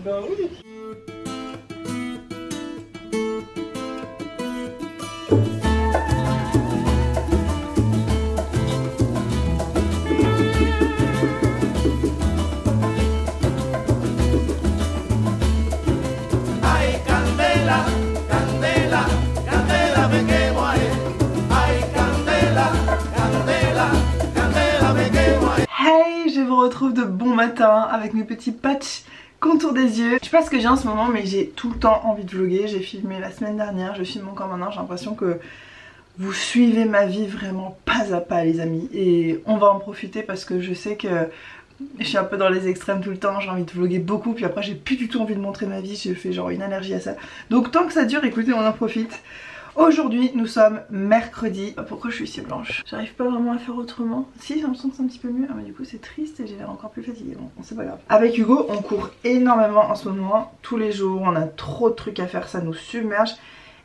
Ben oui. Hey, je vous retrouve de bon matin avec mes petits patchs contour des yeux. Je sais pas ce que j'ai en ce moment, mais j'ai tout le temps envie de vlogger. J'ai filmé la semaine dernière, je filme encore maintenant. J'ai l'impression que vous suivez ma vie vraiment pas à pas, les amis. Et on va en profiter parce que je sais que je suis un peu dans les extrêmes tout le temps. J'ai envie de vlogger beaucoup, puis après j'ai plus du tout envie de montrer ma vie. J'ai fait genre une allergie à ça. Donc tant que ça dure, écoutez, on en profite. Aujourd'hui nous sommes mercredi. Pourquoi je suis si blanche? J'arrive pas vraiment à faire autrement. Si, j'ai l'impression que c'est un petit peu mieux. Ah mais du coup c'est triste et j'ai l'air encore plus fatiguée. Bon c'est pas grave. Avec Hugo on court énormément en ce moment. Tous les jours on a trop de trucs à faire, ça nous submerge.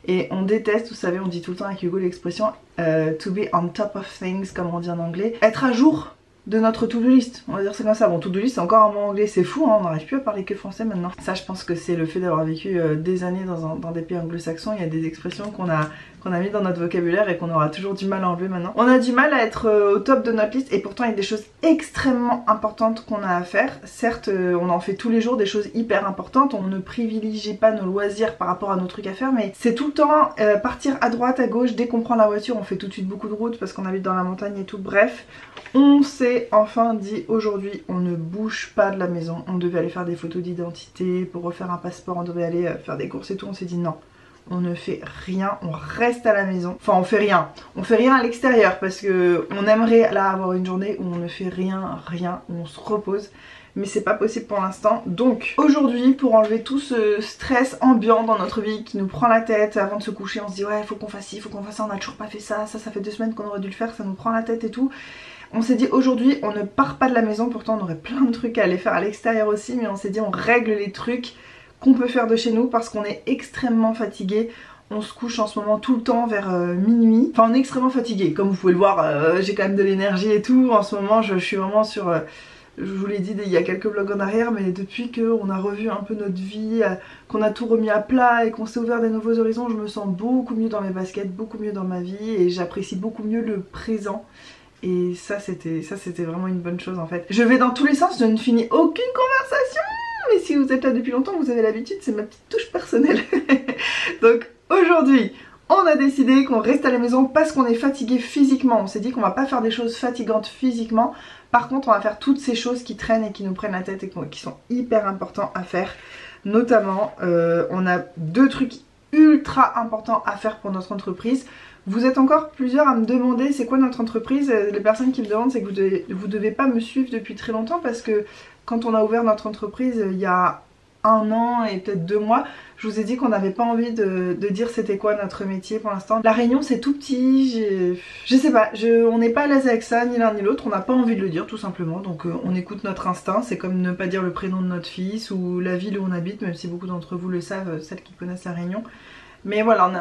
Et on déteste, vous savez, on dit tout le temps avec Hugo l'expression to be on top of things, comme on dit en anglais. Être à jour de notre to-do list, on va dire c'est comme ça. Bon, to-do list c'est encore un mot anglais, c'est fou, hein, on n'arrive plus à parler que français maintenant. Ça je pense que c'est le fait d'avoir vécu des années dans des pays anglo-saxons. Il y a des expressions qu'on a mis dans notre vocabulaire et qu'on aura toujours du mal à enlever maintenant. On a du mal à être au top de notre liste et pourtant il y a des choses extrêmement importantes qu'on a à faire. Certes on en fait tous les jours des choses hyper importantes, on ne privilégie pas nos loisirs par rapport à nos trucs à faire, mais c'est tout le temps partir à droite, à gauche. Dès qu'on prend la voiture on fait tout de suite beaucoup de route parce qu'on habite dans la montagne et tout. Bref, on s'est enfin dit aujourd'hui on ne bouge pas de la maison. On devait aller faire des photos d'identité pour refaire un passeport, on devait aller faire des courses et tout. On s'est dit non, on ne fait rien, on reste à la maison. Enfin on fait rien à l'extérieur parce que on aimerait là avoir une journée où on ne fait rien, où on se repose. Mais c'est pas possible pour l'instant. Donc aujourd'hui, pour enlever tout ce stress ambiant dans notre vie qui nous prend la tête, avant de se coucher on se dit ouais faut qu'on fasse ci, faut qu'on fasse ça, on a toujours pas fait ça, ça fait 2 semaines qu'on aurait dû le faire, ça nous prend la tête et tout. On s'est dit aujourd'hui on ne part pas de la maison, pourtant on aurait plein de trucs à aller faire à l'extérieur aussi, mais on s'est dit on règle les trucs qu'on peut faire de chez nous parce qu'on est extrêmement fatigué. On se couche en ce moment tout le temps vers minuit. Enfin on est extrêmement fatigué, comme vous pouvez le voir, j'ai quand même de l'énergie et tout. En ce moment je suis vraiment sur, je vous l'ai dit il y a quelques vlogs en arrière, mais depuis qu'on a revu un peu notre vie, qu'on a tout remis à plat et qu'on s'est ouvert des nouveaux horizons, je me sens beaucoup mieux dans mes baskets, beaucoup mieux dans ma vie et j'apprécie beaucoup mieux le présent. Et ça c'était vraiment une bonne chose en fait. Je vais dans tous les sens, je ne finis aucune conversation. Mais si vous êtes là depuis longtemps, vous avez l'habitude, c'est ma petite touche personnelle. Donc aujourd'hui, on a décidé qu'on reste à la maison parce qu'on est fatigué physiquement. On s'est dit qu'on va pas faire des choses fatigantes physiquement. Par contre, on va faire toutes ces choses qui traînent et qui nous prennent la tête et qui sont hyper importants à faire. Notamment, on a 2 trucs ultra importants à faire pour notre entreprise. Vous êtes encore plusieurs à me demander c'est quoi notre entreprise. Les personnes qui me demandent c'est que vous devez pas me suivre depuis très longtemps parce que quand on a ouvert notre entreprise il y a 1 an et peut-être 2 mois, je vous ai dit qu'on n'avait pas envie de dire c'était quoi notre métier pour l'instant. La Réunion c'est tout petit, je sais pas, on n'est pas à l'aise avec ça ni l'un ni l'autre, on n'a pas envie de le dire tout simplement, donc on écoute notre instinct. C'est comme ne pas dire le prénom de notre fils ou la ville où on habite, même si beaucoup d'entre vous le savent, celles qui connaissent la Réunion. Mais voilà,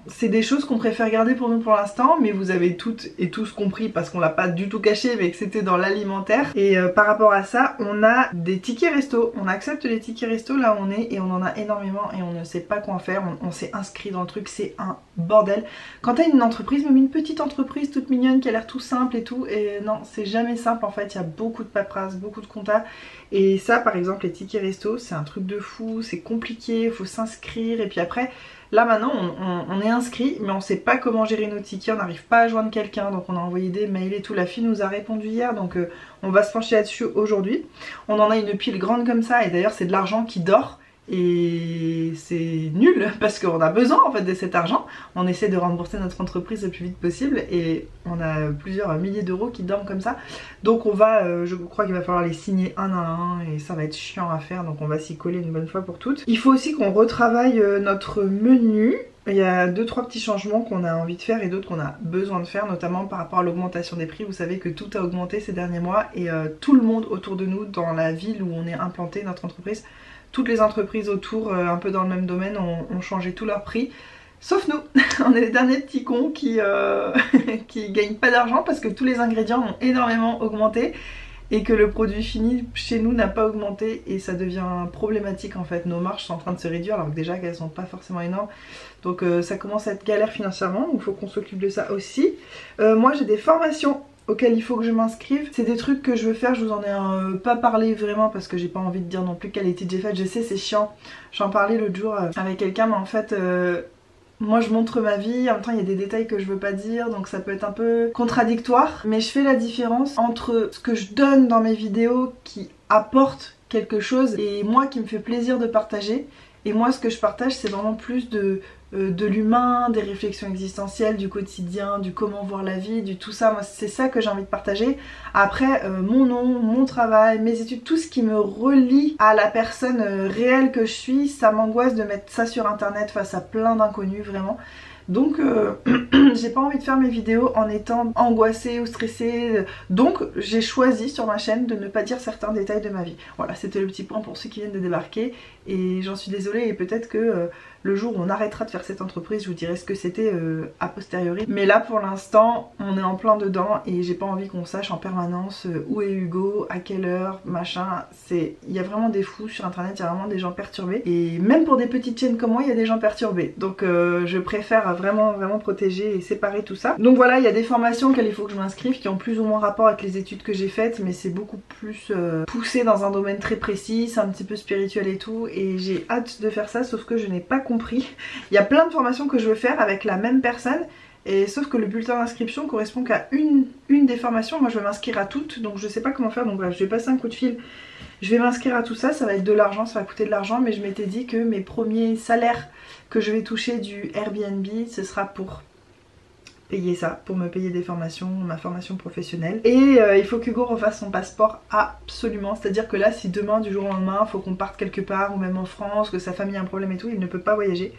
c'est des choses qu'on préfère garder pour nous pour l'instant, mais vous avez toutes et tous compris parce qu'on l'a pas du tout caché, mais que c'était dans l'alimentaire. Et par rapport à ça, on a des tickets resto, on accepte les tickets resto là où on est et on en a énormément et on ne sait pas quoi en faire. On s'est inscrit dans le truc, c'est un bordel. Quand t'as une entreprise, même une petite entreprise toute mignonne qui a l'air tout simple et tout, et non, c'est jamais simple en fait, il y a beaucoup de paperasse, beaucoup de compta. Et ça par exemple, les tickets resto, c'est un truc de fou, c'est compliqué, il faut s'inscrire et puis après... Là maintenant on est inscrit mais on sait pas comment gérer nos tickets, on n'arrive pas à joindre quelqu'un, donc on a envoyé des mails et tout. La fille nous a répondu hier, donc on va se pencher là-dessus aujourd'hui. On en a une pile grande comme ça et d'ailleurs c'est de l'argent qui dort et c'est nul parce qu'on a besoin en fait de cet argent. On essaie de rembourser notre entreprise le plus vite possible et on a plusieurs milliers d'euros qui dorment comme ça. Donc on va, je crois qu'il va falloir les signer un à un et ça va être chiant à faire, donc on va s'y coller une bonne fois pour toutes. Il faut aussi qu'on retravaille notre menu. Il y a 2-3 petits changements qu'on a envie de faire et d'autres qu'on a besoin de faire, notamment par rapport à l'augmentation des prix. Vous savez que tout a augmenté ces derniers mois et tout le monde autour de nous, dans la ville où on est implanté, notre entreprise, toutes les entreprises autour, un peu dans le même domaine, ont changé tous leurs prix. Sauf nous, on est les derniers petits cons qui gagnent pas d'argent parce que tous les ingrédients ont énormément augmenté. et que le produit fini chez nous n'a pas augmenté et ça devient problématique en fait. Nos marges sont en train de se réduire alors que déjà qu'elles sont pas forcément énormes. Donc ça commence à être galère financièrement, donc il faut qu'on s'occupe de ça aussi. Moi j'ai des formations auxquelles il faut que je m'inscrive. C'est des trucs que je veux faire, je vous en ai pas parlé vraiment parce que j'ai pas envie de dire non plus quelle étude j'ai faite. Je sais c'est chiant, j'en parlais l'autre jour avec quelqu'un mais en fait... moi je montre ma vie, en même temps il y a des détails que je veux pas dire donc ça peut être un peu contradictoire. Mais je fais la différence entre ce que je donne dans mes vidéos qui apporte quelque chose et moi qui me fait plaisir de partager. Et moi ce que je partage c'est vraiment plus de l'humain, des réflexions existentielles, du quotidien, du comment voir la vie, du tout ça. Moi c'est ça que j'ai envie de partager. Après mon nom, mon travail, mes études, tout ce qui me relie à la personne réelle que je suis, ça m'angoisse de mettre ça sur internet face à plein d'inconnus vraiment. Donc j'ai pas envie de faire mes vidéos en étant angoissée ou stressée. Donc j'ai choisi sur ma chaîne de ne pas dire certains détails de ma vie. Voilà, c'était le petit point pour ceux qui viennent de débarquer. Et j'en suis désolée et peut-être que le jour où on arrêtera de faire cette entreprise, je vous dirai ce que c'était a posteriori. Mais là pour l'instant, on est en plein dedans et j'ai pas envie qu'on sache en permanence où est Hugo, à quelle heure, machin. Il y a vraiment des fous sur internet, il y a vraiment des gens perturbés. Et même pour des petites chaînes comme moi, il y a des gens perturbés. Donc je préfère vraiment protéger et séparer tout ça. Donc voilà, il y a des formations auxquelles il faut que je m'inscrive qui ont plus ou moins rapport avec les études que j'ai faites, mais c'est beaucoup plus poussé dans un domaine très précis, c'est un petit peu spirituel et tout. Et j'ai hâte de faire ça, sauf que je n'ai pas compris. Il y a plein de formations que je veux faire avec la même personne. Et sauf que le bulletin d'inscription correspond qu'à une des formations. Moi je vais m'inscrire à toutes, donc je sais pas comment faire. Donc bref, je vais passer un coup de fil. Je vais m'inscrire à tout ça, ça va être de l'argent, ça va coûter de l'argent. Mais je m'étais dit que mes premiers salaires que je vais toucher du Airbnb, ce sera pour payer ça, pour me payer des formations, ma formation professionnelle. Et il faut qu'Hugo refasse son passeport absolument. C'est-à-dire que là, si demain, du jour au lendemain, il faut qu'on parte quelque part, ou même en France, que sa famille a un problème et tout, il ne peut pas voyager.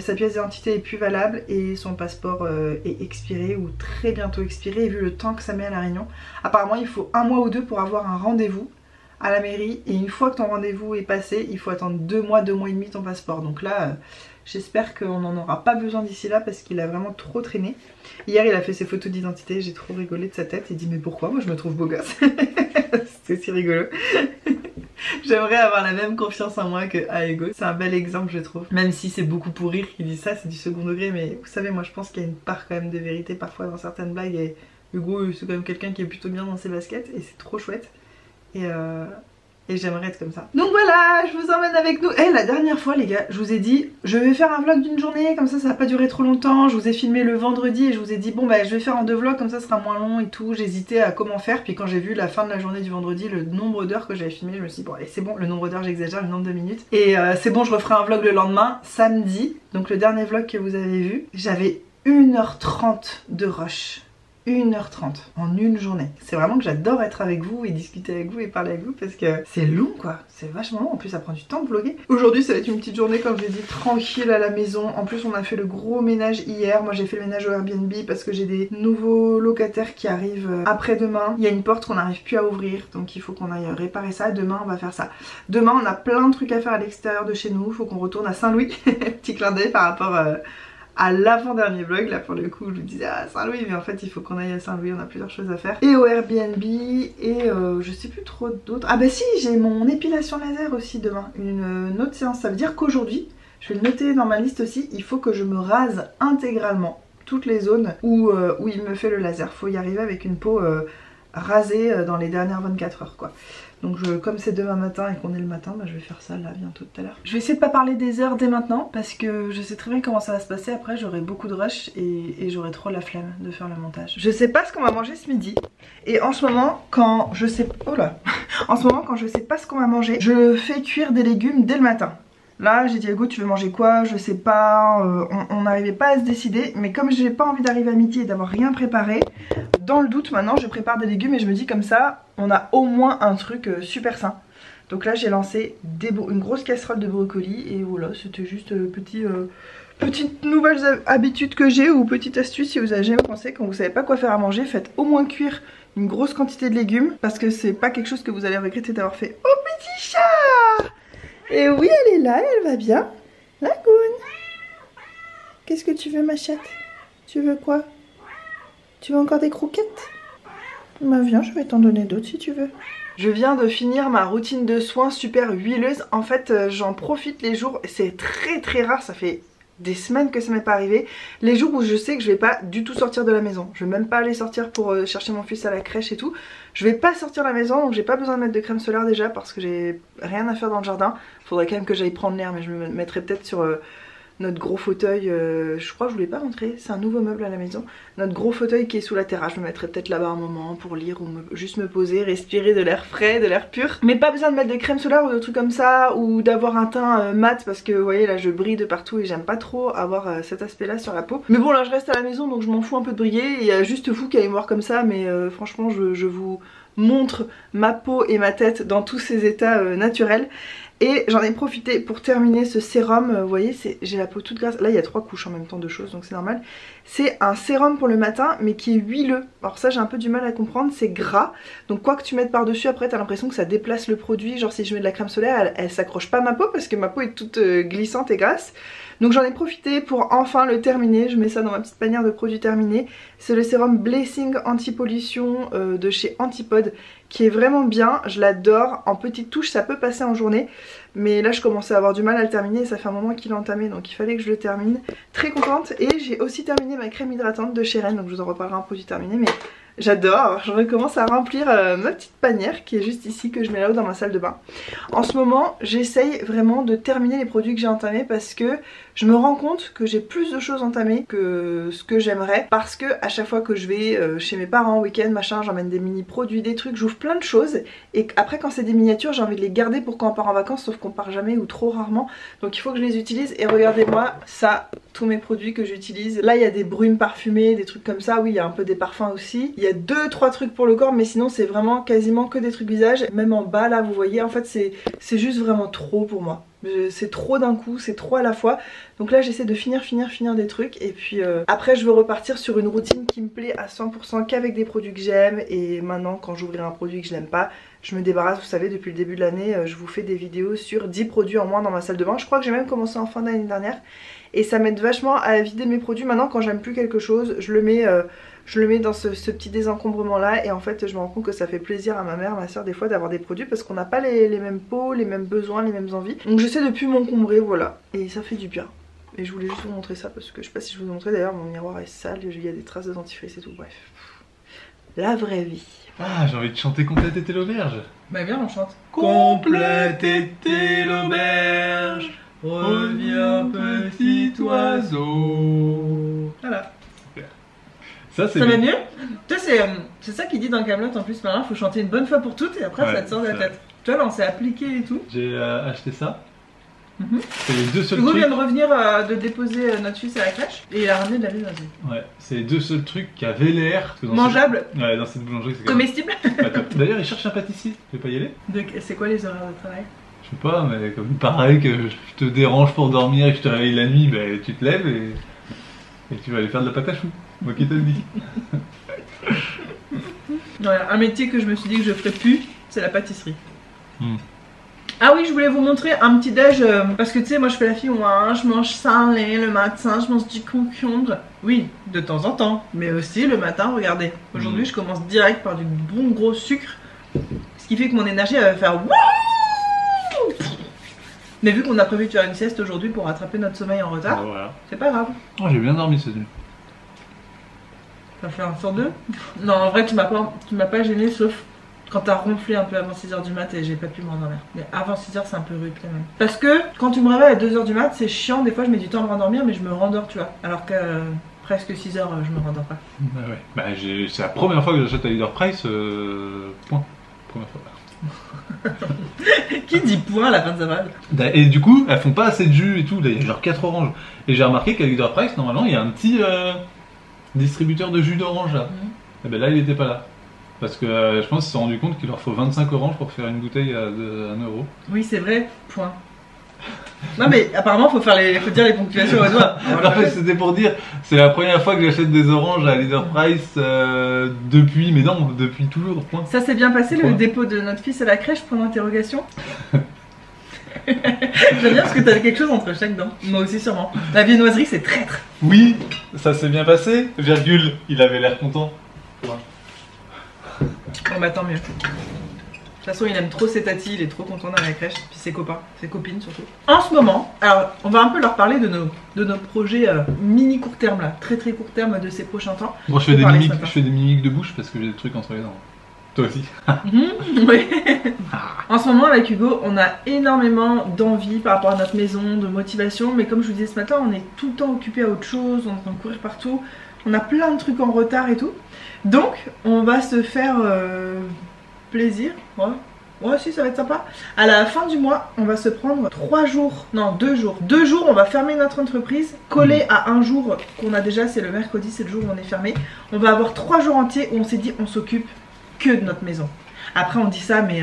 Sa pièce d'identité est plus valable et son passeport est expiré ou très bientôt expiré. Et vu le temps que ça met à La Réunion, apparemment il faut 1 mois ou 2 pour avoir un rendez-vous à la mairie. Et une fois que ton rendez-vous est passé, il faut attendre 2 mois, 2 mois et demi ton passeport. Donc là, j'espère qu'on n'en aura pas besoin d'ici là parce qu'il a vraiment trop traîné. Hier il a fait ses photos d'identité, j'ai trop rigolé de sa tête. Il dit mais pourquoi moi je me trouve beau gosse. C'est si rigolo. J'aimerais avoir la même confiance en moi que à Hugo. C'est un bel exemple je trouve. Même si c'est beaucoup pour rire qu'il dit ça, c'est du second degré. Mais vous savez moi je pense qu'il y a une part quand même de vérité parfois dans certaines blagues. Et Hugo c'est quand même quelqu'un qui est plutôt bien dans ses baskets. Et c'est trop chouette. Et j'aimerais être comme ça. Donc voilà, je vous emmène avec nous. Et la dernière fois les gars, je vous ai dit je vais faire un vlog d'une journée, comme ça ça va pas durer trop longtemps. Je vous ai filmé le vendredi et je vous ai dit bon bah je vais faire en 2 vlogs, comme ça sera moins long et tout. J'hésitais à comment faire, puis quand j'ai vu la fin de la journée du vendredi, le nombre d'heures que j'avais filmé, je me suis dit bon allez c'est bon, le nombre d'heures j'exagère, le nombre de minutes. Et c'est bon, je referai un vlog le lendemain, samedi. Donc le dernier vlog que vous avez vu, j'avais 1h30 de rush. 1h30 en une journée. C'est vraiment que j'adore être avec vous et discuter avec vous et parler avec vous parce que c'est long quoi, c'est vachement long, en plus ça prend du temps de vlogger. Aujourd'hui ça va être une petite journée comme je l'ai dit, tranquille à la maison. En plus on a fait le gros ménage hier, moi j'ai fait le ménage au Airbnb parce que j'ai des nouveaux locataires qui arrivent après-demain. Il y a une porte qu'on n'arrive plus à ouvrir donc il faut qu'on aille réparer ça, demain on va faire ça. Demain on a plein de trucs à faire à l'extérieur de chez nous, il faut qu'on retourne à Saint-Louis, petit clin d'œil par rapport à l'avant-dernier vlog. Là pour le coup je vous disais à Saint-Louis mais en fait il faut qu'on aille à Saint-Louis, on a plusieurs choses à faire. Et au Airbnb et je sais plus trop d'autres. Ah bah si, j'ai mon épilation laser aussi demain, une autre séance. Ça veut dire qu'aujourd'hui, je vais le noter dans ma liste aussi, il faut que je me rase intégralement toutes les zones où il me fait le laser. Faut y arriver avec une peau rasée dans les dernières 24 heures quoi. Donc comme c'est demain matin et qu'on est le matin, bah, je vais faire ça là bientôt tout à l'heure. Je vais essayer de pas parler des heures dès maintenant parce que je sais très bien comment ça va se passer. Après j'aurai beaucoup de rush et j'aurai trop la flemme de faire le montage. Je sais pas ce qu'on va manger ce midi. Et en ce moment quand je sais... Oh là. En ce moment quand je sais pas ce qu'on va manger, je fais cuire des légumes dès le matin. Là j'ai dit Hugo tu veux manger quoi, je sais pas, on n'arrivait pas à se décider. Mais comme j'ai pas envie d'arriver à midi et d'avoir rien préparé, dans le doute maintenant je prépare des légumes et je me dis comme ça on a au moins un truc super sain. Donc là j'ai lancé une grosse casserole de brocoli et voilà, c'était juste petite nouvelle habitude que j'ai ou petite astuce. Si vous avez jamais pensé, quand vous savez pas quoi faire à manger, faites au moins cuire une grosse quantité de légumes parce que c'est pas quelque chose que vous allez regretter d'avoir fait. Oh petit chat! Et oui elle est là, elle va bien. Lagoon. Qu'est-ce que tu veux ma chatte? Tu veux quoi? Tu veux encore des croquettes? Bah viens, je vais t'en donner d'autres si tu veux. Je viens de finir ma routine de soins super huileuse. En fait, j'en profite les jours, c'est très rare, ça fait des semaines que ça m'est pas arrivé. Les jours où je sais que je vais pas du tout sortir de la maison, je vais même pas aller sortir pour chercher mon fils à la crèche et tout. Je vais pas sortir de la maison, donc j'ai pas besoin de mettre de crème solaire déjà parce que j'ai rien à faire dans le jardin. Faudrait quand même que j'aille prendre l'air, mais je me mettrai peut-être sur notre gros fauteuil, je crois que je voulais pas montrer, c'est un nouveau meuble à la maison. Notre gros fauteuil qui est sous la terrasse, je me mettrai peut-être là-bas un moment pour lire ou juste me poser, respirer de l'air frais, de l'air pur. Mais pas besoin de mettre des crèmes solaires ou de trucs comme ça, ou d'avoir un teint mat parce que vous voyez là je brille de partout et j'aime pas trop avoir cet aspect là sur la peau. Mais bon là je reste à la maison donc je m'en fous un peu de briller, il y a juste vous qui allez me voir comme ça, mais franchement je vous montre ma peau et ma tête dans tous ces états naturels. Et j'en ai profité pour terminer ce sérum, vous voyez j'ai la peau toute grasse, là il y a 3 couches en même temps de choses donc c'est normal. C'est un sérum pour le matin mais qui est huileux, alors ça j'ai un peu du mal à comprendre, c'est gras. Donc quoi que tu mettes par dessus après t'as l'impression que ça déplace le produit, genre si je mets de la crème solaire elle s'accroche pas à ma peau parce que ma peau est toute glissante et grasse. Donc j'en ai profité pour enfin le terminer, je mets ça dans ma petite panière de produits terminés. C'est le sérum Blessing Anti-Pollution de chez Antipode qui est vraiment bien, je l'adore, en petites touches ça peut passer en journée. Mais là je commençais à avoir du mal à le terminer et ça fait un moment qu'il est entamé donc il fallait que je le termine. Très contente et j'ai aussi terminé ma crème hydratante de chez Ren donc je vous en reparlerai un produit terminé mais j'adore, je recommence à remplir ma petite panière qui est juste ici que je mets là-haut dans ma salle de bain. En ce moment j'essaye vraiment de terminer les produits que j'ai entamés parce que je me rends compte que j'ai plus de choses entamées que ce que j'aimerais parce que à chaque fois que je vais chez mes parents week-end machin j'emmène des mini produits, des trucs, j'ouvre plein de choses et après quand c'est des miniatures j'ai envie de les garder pour quand on part en vacances sauf qu'on part jamais ou trop rarement donc il faut que je les utilise et regardez-moi ça, tous mes produits que j'utilise. Là il y a des brumes parfumées, des trucs comme ça, oui il y a un peu des parfums aussi. Il y a 2-3 trucs pour le corps mais sinon c'est vraiment quasiment que des trucs visage. Même en bas là vous voyez en fait c'est juste vraiment trop pour moi. C'est trop d'un coup, c'est trop à la fois. Donc là j'essaie de finir des trucs et puis après je veux repartir sur une routine qui me plaît à 100% qu'avec des produits que j'aime. Et maintenant quand j'ouvrirai un produit que je n'aime pas, je me débarrasse. Vous savez depuis le début de l'année je vous fais des vidéos sur 10 produits en moins dans ma salle de bain. Je crois que j'ai même commencé en fin d'année dernière. Et ça m'aide vachement à vider mes produits. Maintenant quand j'aime plus quelque chose je le mets dans ce petit désencombrement là et en fait je me rends compte que ça fait plaisir à ma mère, ma soeur des fois d'avoir des produits parce qu'on n'a pas les mêmes peaux, les mêmes besoins, les mêmes envies. Donc j'essaie de plus m'encombrer, voilà, et ça fait du bien. Et je voulais juste vous montrer ça parce que je sais pas si je vous ai montré d'ailleurs, mon miroir est sale, il y a des traces de dentifrice et tout, bref. La vraie vie. Ah, j'ai envie de chanter Complète était l'auberge. Bah viens on chante. Complète était l'auberge, reviens petit oiseau. Voilà. Ça va mieux. Toi c'est ça qu'il dit dans Kaamelott en plus, maintenant faut chanter une bonne fois pour toutes et après ça te sort de la tête. Toi là on s'est appliqué et tout. J'ai acheté ça. C'est les deux seuls Hugo trucs. vient de revenir de déposer notre fils à la crèche et il a ramené de la viande. Ouais, c'est les deux seuls trucs qui avaient l'air mangeable. Ouais, dans cette boulangerie c'est comestible. D'ailleurs il cherche un pâtissier, tu veux pas y aller? C'est quoi les horaires de travail? Je sais pas, mais comme pareil que je te dérange pour dormir et que je te réveille la nuit, bah, tu te lèves et tu vas aller faire de la pâte à choux. Moi qui te le dis. Voilà, un métier que je me suis dit que je ferais plus, c'est la pâtisserie. Ah oui, je voulais vous montrer un petit déj parce que tu sais, moi je fais la fille, ouais, je mange salé le matin, je mange du concombre. Oui, de temps en temps, mais aussi le matin, regardez. Aujourd'hui, je commence direct par du bon gros sucre, ce qui fait que mon énergie elle va faire wouh. Mais vu qu'on a prévu de faire une sieste aujourd'hui pour rattraper notre sommeil en retard, voilà. C'est pas grave. Oh, j'ai bien dormi cette nuit. T'as fait un sur deux? Non, en vrai, tu m'as pas gêné sauf quand t'as ronflé un peu avant 6h du mat et j'ai pas pu m'endormir. Mais avant 6h, c'est un peu rude quand même. Parce que quand tu me réveilles à 2h du mat, c'est chiant. Des fois, je mets du temps à me rendormir, mais je me rendors, tu vois. Alors que presque 6h, je me rendors pas. Bah ouais. Bah, c'est la première fois que j'achète à Leader Price. Point. Première fois. Qui dit point à la fin de sa phrase? Et du coup, elles font pas assez de jus et tout. Il y a genre 4 oranges. Et j'ai remarqué qu'à Leader Price, normalement, il y a un petit distributeur de jus d'orange là. Et ben là, il était pas là. Parce que je pense qu'ils se sont rendu compte qu'il leur faut 25 oranges pour faire une bouteille à 1 euro. Oui, c'est vrai, point. Non mais apparemment faut dire les ponctuations au doigt. C'était pour dire, c'est la première fois que j'achète des oranges à Leader Price depuis, mais non, depuis toujours, point. Ça s'est bien passé le dépôt de notre fils à la crèche, point d'interrogation. J'aime bien parce que t'avais quelque chose entre chaque dent. Moi aussi sûrement. La viennoiserie c'est traître. Oui, ça s'est bien passé, virgule, il avait l'air content. Ouais. Bon bah tant mieux. De toute façon, il aime trop ses tatis, il est trop content d'aller à la crèche, puis ses copains, ses copines surtout. En ce moment, alors on va un peu leur parler de nos projets mini court terme là, très court terme de ces prochains temps. Moi je fais des mimiques de bouche parce que j'ai des trucs entre les dents. Toi aussi. Oui. En ce moment avec Hugo, on a énormément d'envie par rapport à notre maison, de motivation, mais comme je vous disais ce matin, on est tout le temps occupé à autre chose, on est en train de courir partout, on a plein de trucs en retard et tout. Donc on va se faire plaisir, ouais si ça va être sympa. À la fin du mois, on va se prendre 3 jours, non 2 jours. 2 jours, on va fermer notre entreprise, coller à un jour qu'on a déjà, c'est le mercredi, c'est le jour où on est fermé. On va avoir 3 jours entiers où on s'est dit on s'occupe que de notre maison. Après on dit ça, mais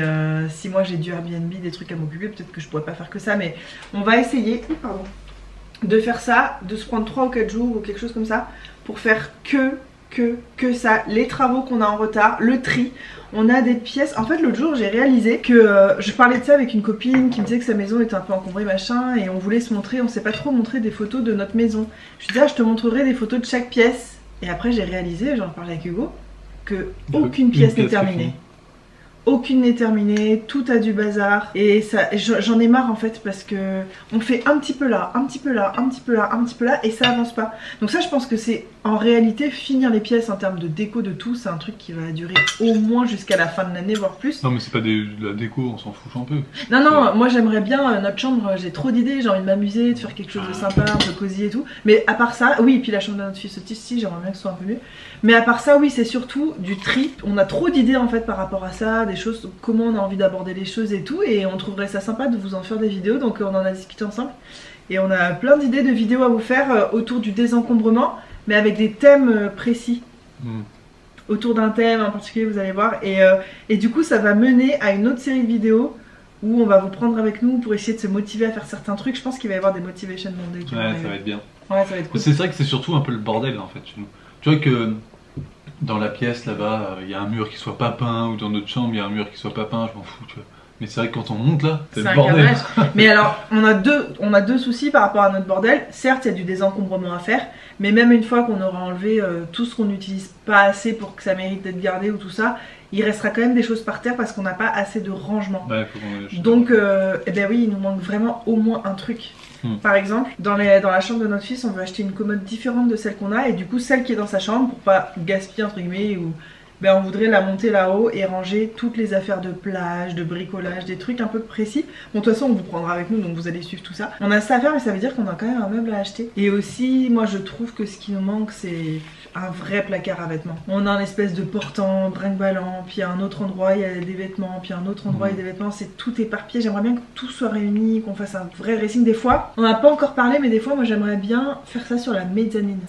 si moi j'ai du Airbnb, des trucs à m'occuper, peut-être que je pourrais pas faire que ça, mais on va essayer de faire ça, de se prendre 3 ou 4 jours ou quelque chose comme ça pour faire que ça, les travaux qu'on a en retard, le tri. On a des pièces, en fait l'autre jour j'ai réalisé que je parlais de ça avec une copine qui me disait que sa maison était un peu encombrée machin, et on voulait se montrer, on s'est pas trop montré des photos de notre maison. Je lui disais je te montrerai des photos de chaque pièce, et après j'ai réalisé, j'en parlais avec Hugo, que aucune pièce n'est terminée. Aucune n'est terminée, tout a du bazar, et ça, j'en ai marre en fait, parce que on fait un petit peu là, un petit peu là, un petit peu là, un petit peu là, et ça avance pas. Donc ça je pense que c'est en réalité finir les pièces en termes de déco de tout, c'est un truc qui va durer au moins jusqu'à la fin de l'année, voire plus. Non mais c'est pas de la déco, on s'en fout un peu. Non, moi j'aimerais bien notre chambre, j'ai trop d'idées, j'ai envie de m'amuser, de faire quelque chose de sympa, un peu cosy et tout. Mais à part ça, oui, et puis la chambre de notre fils aussi, j'aimerais bien que ce soit un peu mieux. Mais à part ça, oui, c'est surtout du tri. On a trop d'idées en fait par rapport à ça, des choses, comment on a envie d'aborder les choses et tout. Et on trouverait ça sympa de vous en faire des vidéos, donc on en a discuté ensemble. Et on a plein d'idées de vidéos à vous faire autour du désencombrement, mais avec des thèmes précis. Autour d'un thème en particulier, vous allez voir. Et du coup, ça va mener à une autre série de vidéos où on va vous prendre avec nous pour essayer de se motiver à faire certains trucs. Je pense qu'il va y avoir des motivation Monday. Ouais, ça va être bien. Ouais, ça va être cool. C'est vrai que c'est surtout un peu le bordel en fait chez nous. Tu vois que dans la pièce là-bas, il y a un mur qui soit pas peint, ou dans notre chambre, il y a un mur qui soit pas peint, je m'en fous, tu vois. Mais c'est vrai que quand on monte là, c'est le bordel. Mais alors, on a deux soucis par rapport à notre bordel. Certes, il y a du désencombrement à faire, mais même une fois qu'on aura enlevé tout ce qu'on n'utilise pas assez pour que ça mérite d'être gardé ou tout ça, il restera quand même des choses par terre parce qu'on n'a pas assez de rangement. Ouais, faut qu'on... Donc, eh ben oui, il nous manque vraiment au moins un truc. Par exemple, dans la chambre de notre fils, on veut acheter une commode différente de celle qu'on a, et du coup, celle qui est dans sa chambre, pour pas gaspiller entre guillemets, ou ben, on voudrait la monter là-haut et ranger toutes les affaires de plage, de bricolage, des trucs un peu précis. Bon, de toute façon, on vous prendra avec nous, donc vous allez suivre tout ça. On a ça à faire, mais ça veut dire qu'on a quand même un meuble à acheter. Et aussi, moi, je trouve que ce qui nous manque, c'est un vrai placard à vêtements. On a un espèce de portant, brinque-ballant, puis à un autre endroit, il y a des vêtements, puis à un autre endroit, il y a des vêtements. C'est tout éparpillé. J'aimerais bien que tout soit réuni, qu'on fasse un vrai dressing. Des fois, on n'a pas encore parlé, mais des fois, moi, j'aimerais bien faire ça sur la mezzanine.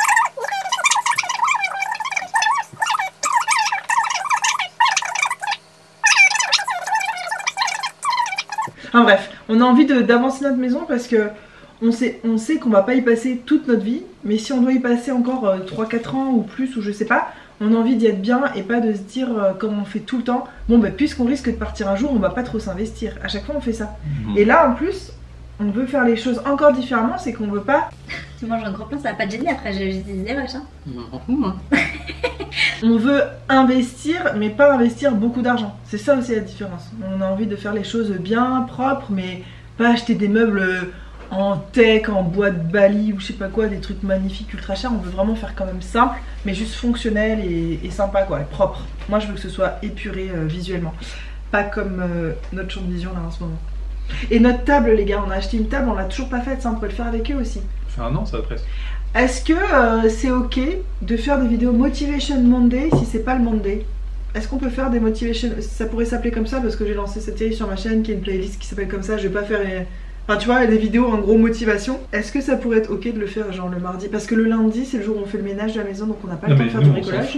Enfin bref, on a envie d'avancer notre maison parce que on sait qu'on va pas y passer toute notre vie, mais si on doit y passer encore 3-4 ans ou plus, ou je sais pas, on a envie d'y être bien et pas de se dire comme on fait tout le temps, bon bah puisqu'on risque de partir un jour, on va pas trop s'investir. À chaque fois on fait ça. Et là en plus, on veut faire les choses encore différemment, c'est qu'on veut pas... Tu manges un gros plein, ça va pas te gêner après, j'ai des idées machin. Moi. On veut investir, mais pas investir beaucoup d'argent. C'est ça aussi la différence. On a envie de faire les choses bien, propres, mais pas acheter des meubles en teck, en bois de Bali ou je sais pas quoi, des trucs magnifiques, ultra chers. On veut vraiment faire quand même simple, mais juste fonctionnel et sympa quoi, et propre. Moi je veux que ce soit épuré visuellement. Pas comme notre chambre de vision là en ce moment. Et notre table les gars, on a acheté une table, on l'a toujours pas faite, ça on peut le faire avec eux aussi. Ça fait un an ça presque. Est-ce que c'est ok de faire des vidéos Motivation Monday si c'est pas le Monday? Est-ce qu'on peut faire des motivation... Ça pourrait s'appeler comme ça parce que j'ai lancé cette série sur ma chaîne qui est une playlist qui s'appelle comme ça. Je vais pas faire... Enfin tu vois, des vidéos en gros motivation. Est-ce que ça pourrait être ok de le faire genre le mardi? Parce que le lundi c'est le jour où on fait le ménage de la maison, donc on n'a pas le temps de faire du bricolage.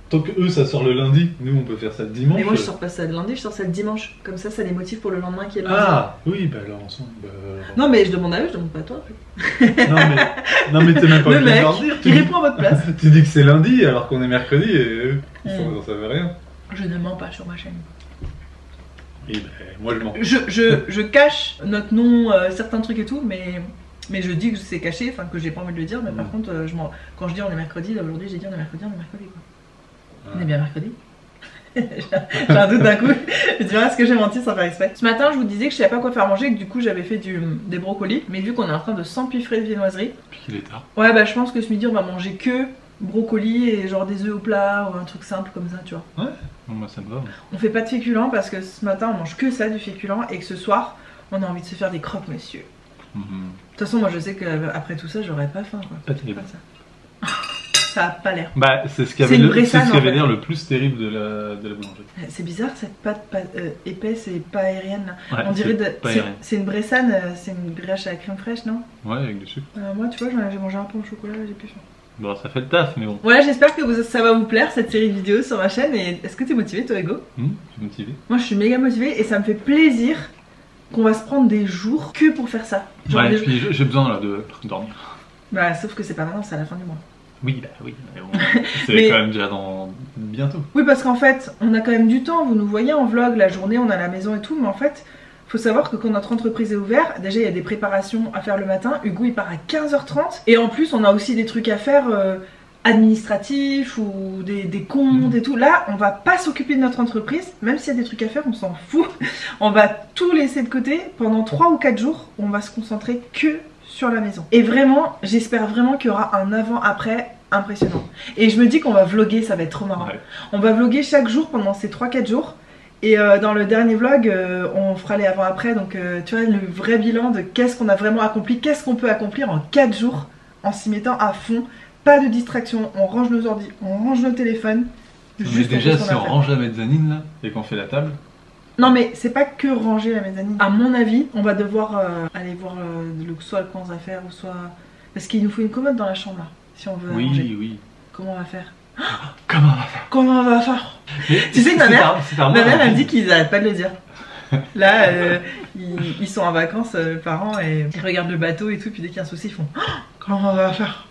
Tant que eux ça sort le lundi, nous on peut faire ça le dimanche. Mais moi je sors pas ça le lundi, je sors ça le dimanche. Comme ça les motive pour le lendemain qui est le lundi. Ah oui, bah alors ensemble. Non mais je demande à eux, je demande pas à toi. non mais t'es même pas le mec, leur dire. Il répond à votre place. Tu dis que c'est lundi alors qu'on est mercredi et eux ils n'en savaient rien. Je ne mens pas sur ma chaîne. Et ben moi je mens. Je cache notre nom, certains trucs et tout, mais je dis que c'est caché, enfin que j'ai pas envie de le dire, mais par contre, quand je dis on est mercredi, là aujourd'hui j'ai dit on est mercredi quoi. On est bien mercredi. J'ai un doute d'un coup. Je me dis, est-ce que j'ai menti sans faire exprès? Ce matin, je vous disais que je savais pas quoi faire manger et que du coup, j'avais fait des brocolis. Mais vu qu'on est en train de s'empiffrer de viennoiserie. Puis qu'il est tard. Ouais, bah je pense que ce midi, on va manger que brocolis et genre des œufs au plat ou un truc simple comme ça, tu vois. Ouais, bon, moi ça me va. On fait pas de féculents parce que ce matin, on mange que ça, du féculent. Et que ce soir, on a envie de se faire des croque-monsieur. De toute façon, moi je sais qu'après tout ça, j'aurais pas faim quoi. Pas terrible. Ça. Ça a pas l'air. Bah, c'est ce qui C'est avait une bressane, en fait. l'air le plus terrible de la boulangerie. C'est bizarre cette pâte épaisse et pas aérienne là. Ouais, On dirait pas aérien. c'est une bressane, c'est une brioche à la crème fraîche, non? Ouais, avec du sucre. Moi, tu vois, j'ai mangé un peu au chocolat, j'ai plus faim. Bon, ça fait le taf, mais bon. Voilà, j'espère que ça va vous plaire cette série de vidéos sur ma chaîne. Et est-ce que t'es motivé, toi, Hugo? Je suis motivé. Moi, je suis méga motivée et ça me fait plaisir qu'on va se prendre des jours que pour faire ça. Genre Ouais, des- puis j'ai besoin là de dormir. Bah, sauf que c'est pas maintenant, c'est à la fin du mois. Oui, mais bon. C'est Mais- quand même déjà dans bientôt. Oui, parce qu'en fait, on a quand même du temps. Vous nous voyez en vlog, la journée, on est à la maison et tout. Mais en fait, faut savoir que quand notre entreprise est ouverte, déjà il y a des préparations à faire le matin. Hugo il part à 15h30. Et en plus, on a aussi des trucs à faire administratifs ou des comptes et tout. Là, on va pas s'occuper de notre entreprise. Même s'il y a des trucs à faire, on s'en fout. On va tout laisser de côté. Pendant 3 ou 4 jours, on va se concentrer que sur la maison. Et vraiment, j'espère vraiment qu'il y aura un avant-après impressionnant. Et je me dis qu'on va vlogger, ça va être trop marrant. Ouais. On va vlogger chaque jour pendant ces 3-4 jours. Et dans le dernier vlog, on fera les avant-après. Donc tu vois, le vrai bilan de qu'est-ce qu'on a vraiment accompli, qu'est-ce qu'on peut accomplir en 4 jours en s'y mettant à fond. Pas de distraction, on range nos ordi, on range nos téléphones. Mais Juste déjà, on fait ce si qu'on a on à faire. range la mezzanine là et qu'on fait la table, Non mais c'est pas que ranger la mezzanine. À mon avis, on va devoir aller voir soit le coin à faire ou soit... Parce qu'il nous faut une commode dans la chambre là, si on veut ranger. oui. Comment on va faire? Comment on va faire? Comment on va faire? Mais Tu sais que ma mère, ma Ma mère elle me dit qu'ils arrêtent pas de le dire. Là, ils sont en vacances, parents, et ils regardent le bateau et tout, puis dès qu'il y a un souci, ils font oh, comment on va faire?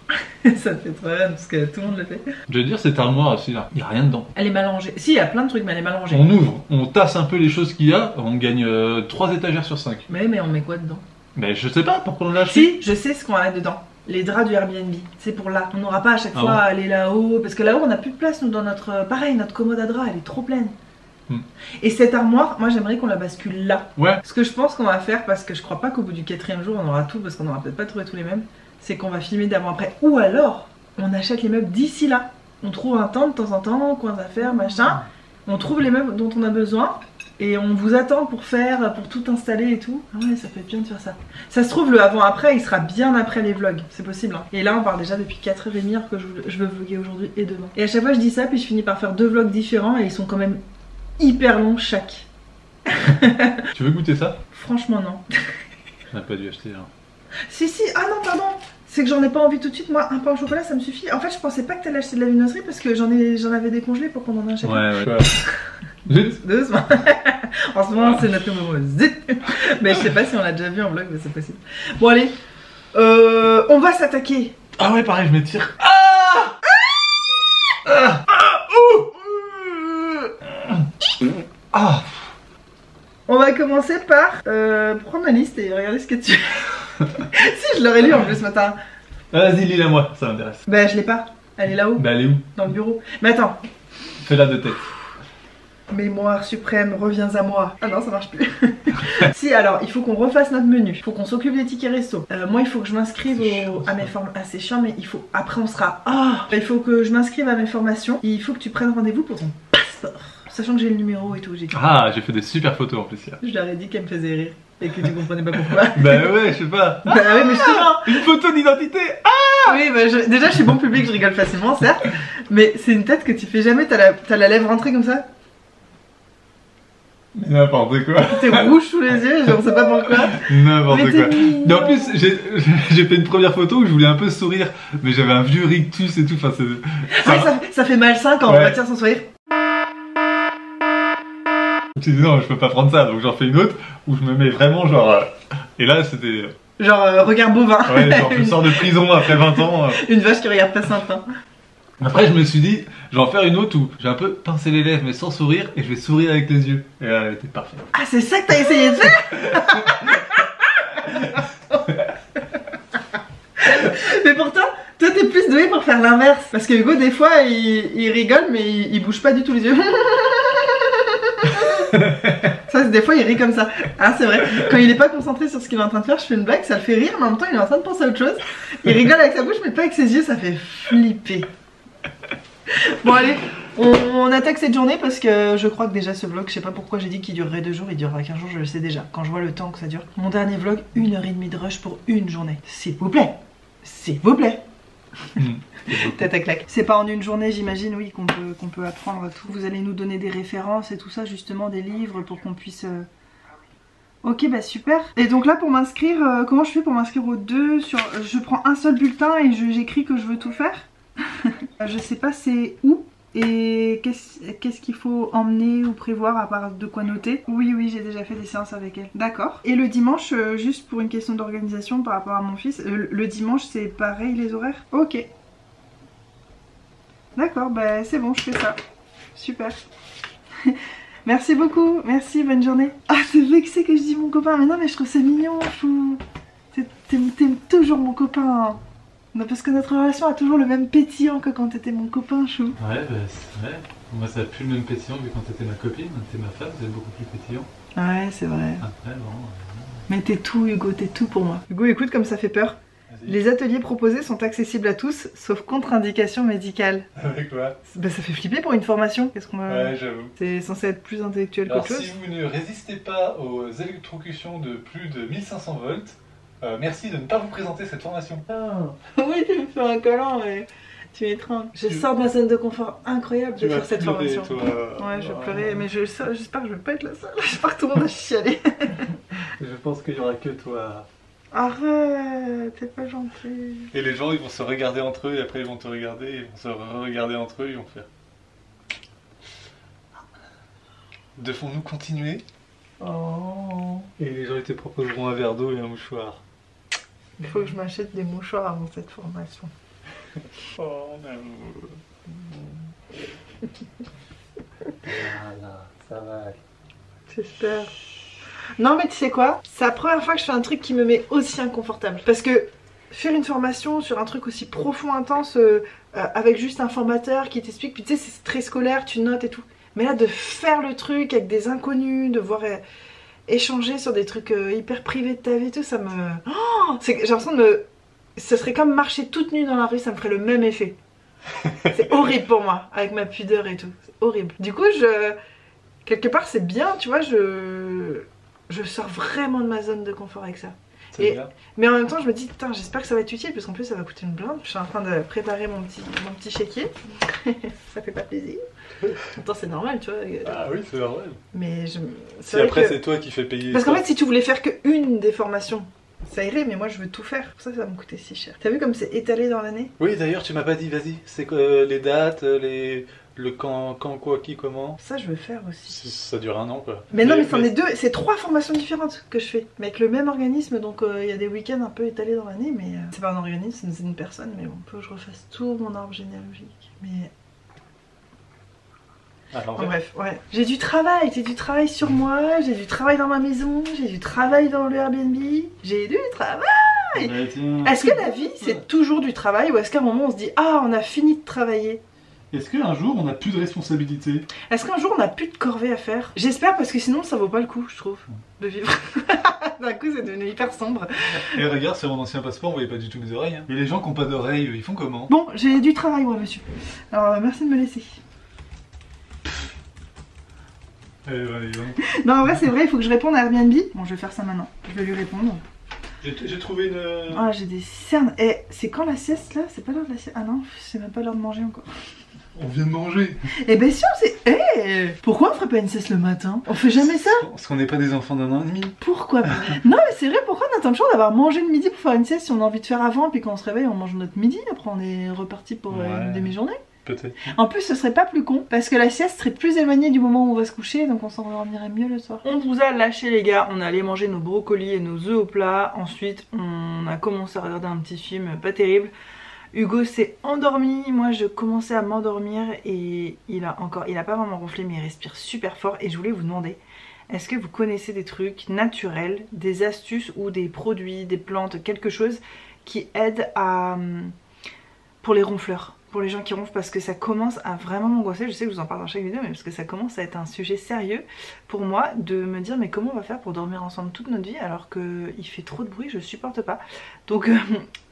Ça me fait trop rire parce que tout le monde le fait. Je veux dire, cette armoire aussi là, il n'y a rien dedans. Elle est mal rangée. Si, il y a plein de trucs, mais elle est mal rangée. On ouvre, on tasse un peu les choses qu'il y a, on gagne 3 étagères sur 5. Mais on met quoi dedans? Mais je sais pas pourquoi on l'a acheté. Si, je sais ce qu'on va mettre dedans. Les draps du Airbnb, c'est pour là. On n'aura pas à chaque Ah fois bon à aller là-haut, parce que là-haut on n'a plus de place, nous, dans notre... Pareil, notre commode à draps, elle est trop pleine. Et cette armoire, moi j'aimerais qu'on la bascule là. Ouais. Ce que je pense qu'on va faire, parce que je crois pas qu'au bout du 4e jour on aura tout, parce qu'on aura peut-être pas trouvé tous les meubles, c'est qu'on va filmer d'avant-après. Ou alors, on achète les meubles d'ici là. On trouve un temps de temps en temps, coins à faire, machin. On trouve les meubles dont on a besoin. Et on vous attend pour tout installer et tout. Ah ouais, ça peut être bien de faire ça. Ça se trouve, le avant-après, il sera bien après les vlogs. C'est possible. Hein. Et là, on part déjà depuis 4h30 alors que je veux vlogger aujourd'hui et demain. Et à chaque fois, je dis ça, puis je finis par faire 2 vlogs différents et ils sont quand même hyper longs chaque. Tu veux goûter ça? Franchement, non. J'aurais pas dû acheter. Hein. Si, ah non, pardon. C'est que j'en ai pas envie tout de suite. Moi, un pain au chocolat, ça me suffit. En fait, je pensais pas que t'allais acheter de la viennoiserie parce que j'en avais décongelé pour qu'on en ait un chacun. Ouais. Zut. Doucement. En ce moment, c'est notre moment. Zut. Mais je sais pas si on l'a déjà vu en vlog, mais c'est possible. Bon, allez. On va s'attaquer. Ah ouais, pareil, je m'étire. On va commencer par prendre la liste et regarder ce que tu... Si, je l'aurais lu en plus ce matin. Vas-y, lis-la moi, ça m'intéresse. Bah, je l'ai pas. Elle est là-haut, Bah, elle est où? dans le bureau. Mais attends. Fais-la de tête. Mémoire suprême, reviens à moi. Ah non, ça marche plus. Si, alors, il faut qu'on refasse notre menu. Il faut qu'on s'occupe des tickets resto. Moi, il faut que je m'inscrive à mes formations. Ah, c'est chiant, mais il faut... Après, on sera... Il faut que je m'inscrive à mes formations. Et il faut que tu prennes rendez-vous pour ton passeport. Sachant que j'ai le numéro et tout. J'ai fait des super photos en plus hier. Je leur ai dit qu'elle me faisait rire. Et que tu comprenais pas pourquoi. Bah ouais, je sais pas. Bah oui, mais justement. Une photo d'identité. Oui, bah déjà, je suis bon public, je rigole facilement, certes. Mais c'est une tête que tu fais jamais. T'as la lèvre rentrée comme ça. N'importe quoi. T'es rouge sous les yeux, je ne sais pas pourquoi. N'importe Mais quoi. t'es mignon. Mais en plus, j'ai fait une première photo où je voulais un peu sourire, mais j'avais un vieux rictus et tout. Enfin, Ça fait malsain quand on retire son sourire. Je me dis non, je peux pas prendre ça, donc j'en fais une autre où je me mets vraiment genre. Et là, c'était. Genre regard bovin. Ouais, genre je sors de prison après 20 ans. Une vache qui regarde pas Saint-Pain. Après, je me suis dit, je vais en faire une autre où j'ai un peu pincé les lèvres, mais sans sourire, et je vais sourire avec les yeux. Et là, elle était parfaite. Ah, c'est ça que t'as essayé de faire. Mais pourtant, toi t'es plus doué pour faire l'inverse. Parce que Hugo, des fois, il rigole, mais il bouge pas du tout les yeux. Ça, des fois, il rit comme ça. Ah, c'est vrai. Quand il est pas concentré sur ce qu'il est en train de faire, je fais une blague, ça le fait rire, mais en même temps, il est en train de penser à autre chose. Il rigole avec sa bouche, mais pas avec ses yeux, ça fait flipper. Bon, allez, on attaque cette journée parce que je crois que déjà ce vlog, je sais pas pourquoi j'ai dit qu'il durerait 2 jours, il durera 15 jours, je le sais déjà. Quand je vois le temps que ça dure. Mon dernier vlog, 1h30 de rush pour une journée. S'il vous plaît. S'il vous plaît. Tête à claque. C'est pas en une journée, j'imagine, oui, qu'on peut apprendre tout. Vous allez nous donner des références et tout ça, justement, des livres pour qu'on puisse... Ok, bah super. Et donc là, pour m'inscrire, comment je fais pour m'inscrire aux deux sur... Je prends un seul bulletin et j'écris que je veux tout faire. Je sais pas c'est où et qu'est-ce qu'il faut emmener ou prévoir à part de quoi noter. Oui, j'ai déjà fait des séances avec elle. D'accord. Et le dimanche, juste pour une question d'organisation par rapport à mon fils, le dimanche c'est pareil les horaires? Ok. D'accord, bah c'est bon, je fais ça. Super. Merci beaucoup, merci, bonne journée. Ah, c'est vexé que je dis mon copain, mais non, mais je trouve ça mignon, fou. T'aimes toujours mon copain. Non, parce que notre relation a toujours le même pétillant que quand t'étais mon copain, chou. Ouais, bah c'est vrai. Moi, ça a plus le même pétillant que quand t'étais ma copine. T'es ma femme, c'est beaucoup plus pétillant. Ouais, c'est vrai. Après, bon. Mais t'es tout, Hugo, t'es tout pour moi. Hugo, écoute, comme ça fait peur. Les ateliers proposés sont accessibles à tous, sauf contre-indication médicale. Avec quoi? Bah, ça fait flipper pour une formation. Qu'est-ce qu'on va... Ouais, j'avoue. C'est censé être plus intellectuel Alors, qu'autre chose. si vous ne résistez pas aux électrocutions de plus de 1500 volts, merci de ne pas vous présenter cette formation. Oui, tu me fais un câlin, mais tu m'étreins. Je sors de ma zone de confort incroyable de faire cette formation. Toi. Ouais, je vais pleurer, mais j'espère que je vais pas être la seule. J'espère que tout le monde va chialer. Je pense qu'il y aura que toi. Arrête, t'es pas gentil. Et les gens, ils vont se regarder entre eux, et après ils vont te regarder, ils vont se regarder entre eux, ils vont faire. Devons-nous continuer? Oh. Et les gens, ils te proposeront un verre d'eau et un mouchoir. Il faut que je m'achète des mouchoirs avant cette formation. Oh, mon amour. Voilà, ça va. J'espère. Non, mais tu sais quoi? C'est la première fois que je fais un truc qui me met aussi inconfortable. Parce que faire une formation sur un truc aussi profond, intense, avec juste un formateur qui t'explique, puis tu sais, c'est très scolaire, tu notes et tout. Mais là, de faire le truc avec des inconnus, de voir échanger sur des trucs hyper privés de ta vie, tout, ça me... Oh, j'ai l'impression de me... Ce serait comme marcher toute nue dans la rue, ça me ferait le même effet. C'est horrible pour moi, avec ma pudeur et tout. C'est horrible. Du coup, quelque part, c'est bien, tu vois, je sors vraiment de ma zone de confort avec ça. Mais en même temps, je me dis, putain, j'espère que ça va être utile, parce qu'en plus, ça va coûter une blinde. Je suis en train de préparer mon petit chéquier. Ça fait pas plaisir. Pourtant, c'est normal, tu vois. Ah oui, c'est normal. Mais si après, c'est toi qui fais payer. Parce qu'en fait, si tu voulais faire qu'une des formations, ça irait, mais moi, je veux tout faire. Pour ça, ça va me coûter si cher. T'as vu comme c'est étalé dans l'année? Oui, d'ailleurs, tu m'as pas dit, vas-y. C'est quoi les dates, le quand, quoi, qui, comment? Ça, je veux faire aussi. Ça dure 1 an, quoi. Mais non, mais c'en est 2, c'est 3 formations différentes que je fais. Mais avec le même organisme, donc il y a des week-ends un peu étalés dans l'année, mais c'est pas un organisme, c'est une personne, mais bon, faut que je refasse tout mon arbre généalogique. Mais... bref, ouais. J'ai du travail sur moi, j'ai du travail dans ma maison, j'ai du travail dans le Airbnb, j'ai du travail. Est-ce que la vie, c'est toujours du travail, ou est-ce qu'à un moment, on se dit, ah, on a fini de travailler? Est-ce qu'un jour on n'a plus de responsabilité? Est-ce qu'un jour on n'a plus de corvée à faire? J'espère, parce que sinon ça vaut pas le coup, je trouve, de vivre. D'un coup c'est devenu hyper sombre. Et regarde, sur mon ancien passeport on voyait pas du tout mes oreilles. Et les gens qui n'ont pas d'oreilles, ils font comment? Bon, j'ai du travail moi, monsieur. Alors merci de me laisser. Non, en vrai c'est vrai, il faut que je réponde à Airbnb. Bon, je vais faire ça maintenant, je vais lui répondre. J'ai trouvé une... Ah, j'ai des cernes. Eh, c'est quand la sieste là? C'est pas l'heure de la sieste? Ah non, c'est même pas l'heure de manger encore. On vient de manger. Eh ben sûr, c'est... Eh, pourquoi on ferait pas une sieste le matin? On fait jamais ça? Parce qu'on n'est pas des enfants d'1 an et demi. Pourquoi? Non mais c'est vrai, pourquoi on attend toujours d'avoir mangé le midi pour faire une sieste si on a envie de faire avant, puis quand on se réveille on mange notre midi, après on est reparti pour une demi-journée? Peut-être. En plus ce serait pas plus con, parce que la sieste serait plus éloignée du moment où on va se coucher, donc on s'endormirait mieux le soir. On vous a lâché les gars, on allait manger nos brocolis et nos œufs au plat, ensuite on a commencé à regarder un petit film pas terrible. Hugo s'est endormi, moi je commençais à m'endormir et il a pas vraiment ronflé mais il respire super fort. Et je voulais vous demander, est-ce que vous connaissez des trucs naturels, des astuces ou des produits, des plantes, quelque chose qui aide pour les ronfleurs, pour les gens qui ronflent parce que ça commence à vraiment m'angoisser. Je sais que je vous en parle dans chaque vidéo, mais parce que ça commence à être un sujet sérieux pour moi de me dire mais comment on va faire pour dormir ensemble toute notre vie alors qu'il fait trop de bruit, je supporte pas. Donc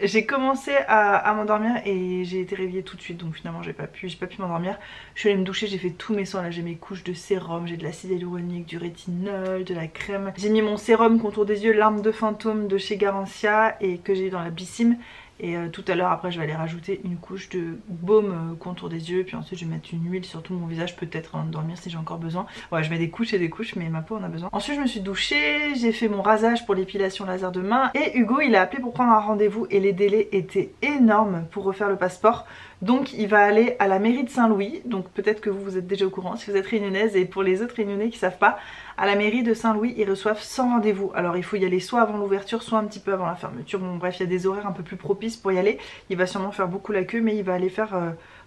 j'ai commencé à m'endormir et j'ai été réveillée tout de suite, donc finalement j'ai pas pu m'endormir. Je suis allée me doucher, j'ai fait tous mes soins, là j'ai mes couches de sérum, j'ai de l'acide hyaluronique, du rétinol, de la crème. J'ai mis mon sérum contour des yeux, l'arme de fantôme de chez Garancia et que j'ai eu dans la Bissim. Et tout à l'heure après je vais aller rajouter une couche de baume contour des yeux. Puis ensuite je vais mettre une huile sur tout mon visage, peut-être avant de dormir si j'ai encore besoin. Ouais, je mets des couches et des couches, mais ma peau en a besoin. Ensuite je me suis douchée, j'ai fait mon rasage pour l'épilation laser de main. Et Hugo il a appelé pour prendre un rendez-vous et les délais étaient énormes pour refaire le passeport. Donc il va aller à la mairie de Saint-Louis. Donc peut-être que vous êtes déjà au courant si vous êtes réunionnaise. Et pour les autres réunionnais qui savent pas, à la mairie de Saint-Louis ils reçoivent 100 rendez-vous. Alors il faut y aller soit avant l'ouverture, soit un petit peu avant la fermeture. Bon bref, il y a des horaires un peu plus propices pour y aller. Il va sûrement faire beaucoup la queue, mais il va aller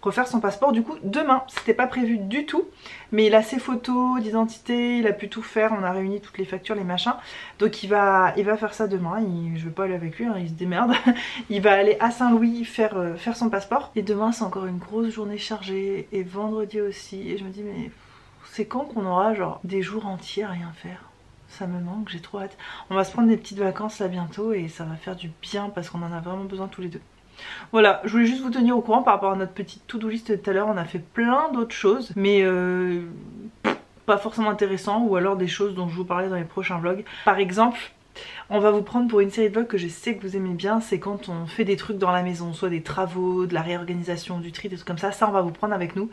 refaire son passeport du coup demain. C'était pas prévu du tout, mais il a ses photos d'identité, il a pu tout faire, on a réuni toutes les factures, les machins. Donc il va faire ça demain. Je vais pas aller avec lui, hein, il se démerde. Il va aller à Saint-Louis faire son passeport. Et demain c'est encore une grosse journée chargée, et vendredi aussi. Et je me dis mais c'est quand qu'on aura genre des jours entiers à rien faire? Ça me manque, j'ai trop hâte. On va se prendre des petites vacances là bientôt et ça va faire du bien parce qu'on en a vraiment besoin tous les deux. Voilà, je voulais juste vous tenir au courant par rapport à notre petite to-do list de tout à l'heure. On a fait plein d'autres choses, mais pas forcément intéressant, ou alors des choses dont je vous parlais dans les prochains vlogs. Par exemple, on va vous prendre pour une série de vlogs que je sais que vous aimez bien. C'est quand on fait des trucs dans la maison, soit des travaux, de la réorganisation, du tri, des trucs comme ça. Ça on va vous prendre avec nous.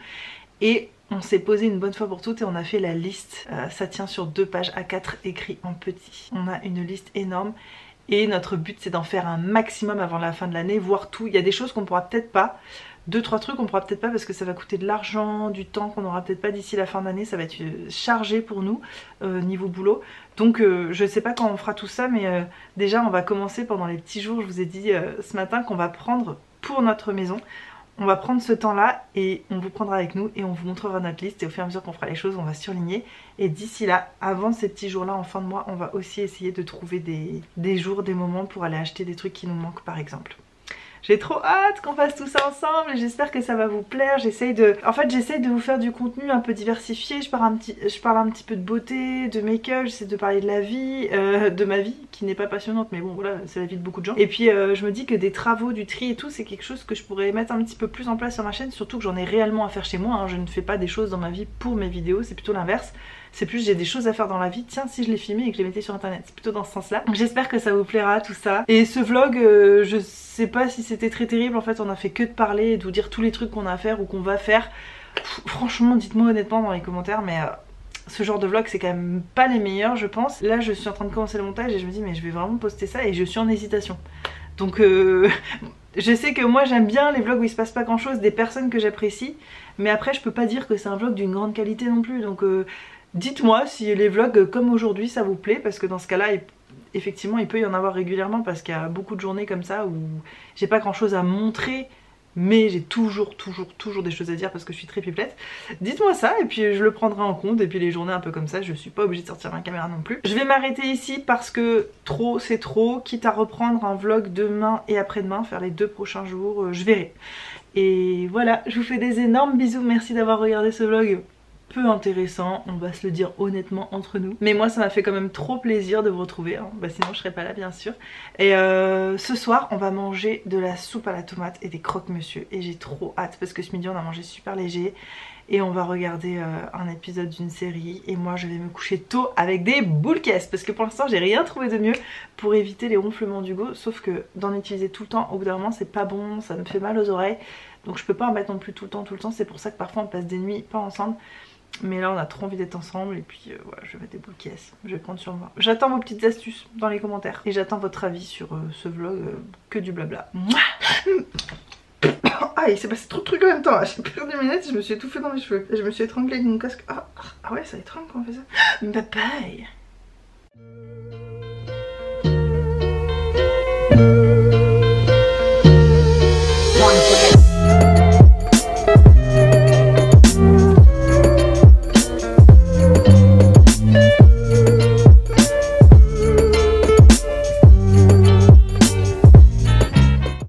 Et on s'est posé une bonne fois pour toutes et on a fait la liste. Ça tient sur 2 pages A4 écrit en petit. On a une liste énorme et notre but c'est d'en faire un maximum avant la fin de l'année, voire tout. Il y a des choses qu'on pourra peut-être pas, 2-3 trucs qu'on pourra peut-être pas parce que ça va coûter de l'argent, du temps qu'on aura peut-être pas d'ici la fin d'année. Ça va être chargé pour nous niveau boulot. Donc je sais pas quand on fera tout ça, mais déjà on va commencer pendant les petits jours. Je vous ai dit ce matin qu'on va prendre pour notre maison. On va prendre ce temps-là et on vous prendra avec nous et on vous montrera notre liste, et au fur et à mesure qu'on fera les choses, on va surligner. Et d'ici là, avant ces petits jours-là, en fin de mois, on va aussi essayer de trouver des jours, des moments pour aller acheter des trucs qui nous manquent par exemple. J'ai trop hâte qu'on fasse tout ça ensemble et j'espère que ça va vous plaire. J'essaye de vous faire du contenu un peu diversifié. Je parle un petit peu de beauté, de make-up, j'essaie de parler de la vie, de ma vie qui n'est pas passionnante, mais bon voilà, c'est la vie de beaucoup de gens. Et puis je me dis que des travaux, du tri et tout, c'est quelque chose que je pourrais mettre un petit peu plus en place sur ma chaîne, surtout que j'en ai réellement à faire chez moi, hein. Je ne fais pas des choses dans ma vie pour mes vidéos, c'est plutôt l'inverse. C'est plus j'ai des choses à faire dans la vie, tiens si je les filmais et que je les mettais sur internet, c'est plutôt dans ce sens là. Donc j'espère que ça vous plaira tout ça. Et ce vlog, je sais pas si c'était très terrible, en fait on a fait que de parler et de vous dire tous les trucs qu'on a à faire ou qu'on va faire. Franchement dites-moi honnêtement dans les commentaires, mais ce genre de vlog c'est quand même pas les meilleurs je pense. Là je suis en train de commencer le montage et je me dis mais je vais vraiment poster ça et je suis en hésitation. Donc je sais que moi j'aime bien les vlogs où il se passe pas grand chose, des personnes que j'apprécie, mais après je peux pas dire que c'est un vlog d'une grande qualité non plus. Donc dites-moi si les vlogs comme aujourd'hui ça vous plaît, parce que dans ce cas là effectivement il peut y en avoir régulièrement parce qu'il y a beaucoup de journées comme ça où j'ai pas grand chose à montrer, mais j'ai toujours des choses à dire parce que je suis très pipelette. Dites-moi ça et puis je le prendrai en compte. Et puis les journées un peu comme ça, je suis pas obligée de sortir ma caméra non plus. Je vais m'arrêter ici parce que trop c'est trop, quitte à reprendre un vlog demain et après-demain, faire les 2 prochains jours, je verrai. Et voilà, je vous fais des énormes bisous, merci d'avoir regardé ce vlog peu intéressant, on va se le dire honnêtement entre nous. Mais moi ça m'a fait quand même trop plaisir de vous retrouver, hein. Bah, sinon je serais pas là bien sûr. Et ce soir on va manger de la soupe à la tomate et des croque-monsieur. Et j'ai trop hâte parce que ce midi on a mangé super léger. Et on va regarder un épisode d'une série. Et moi je vais me coucher tôt avec des boules caisses. Parce que pour l'instant j'ai rien trouvé de mieux pour éviter les ronflements d'Hugo. Sauf que d'en utiliser tout le temps, au bout d'un moment c'est pas bon, ça me fait mal aux oreilles. Donc je peux pas en mettre non plus tout le temps. C'est pour ça que parfois on passe des nuits pas ensemble. Mais là on a trop envie d'être ensemble et puis voilà, je vais mettre des boules caisses, je vais prendre sur moi. J'attends vos petites astuces dans les commentaires et j'attends votre avis sur ce vlog, que du blabla. Ah il s'est passé trop de trucs en même temps, j'ai perdu mes lunettes et je me suis étouffée dans mes cheveux. Et je me suis étranglée avec mon casque. Ah ouais ça étrangle quand on fait ça. Bye bye.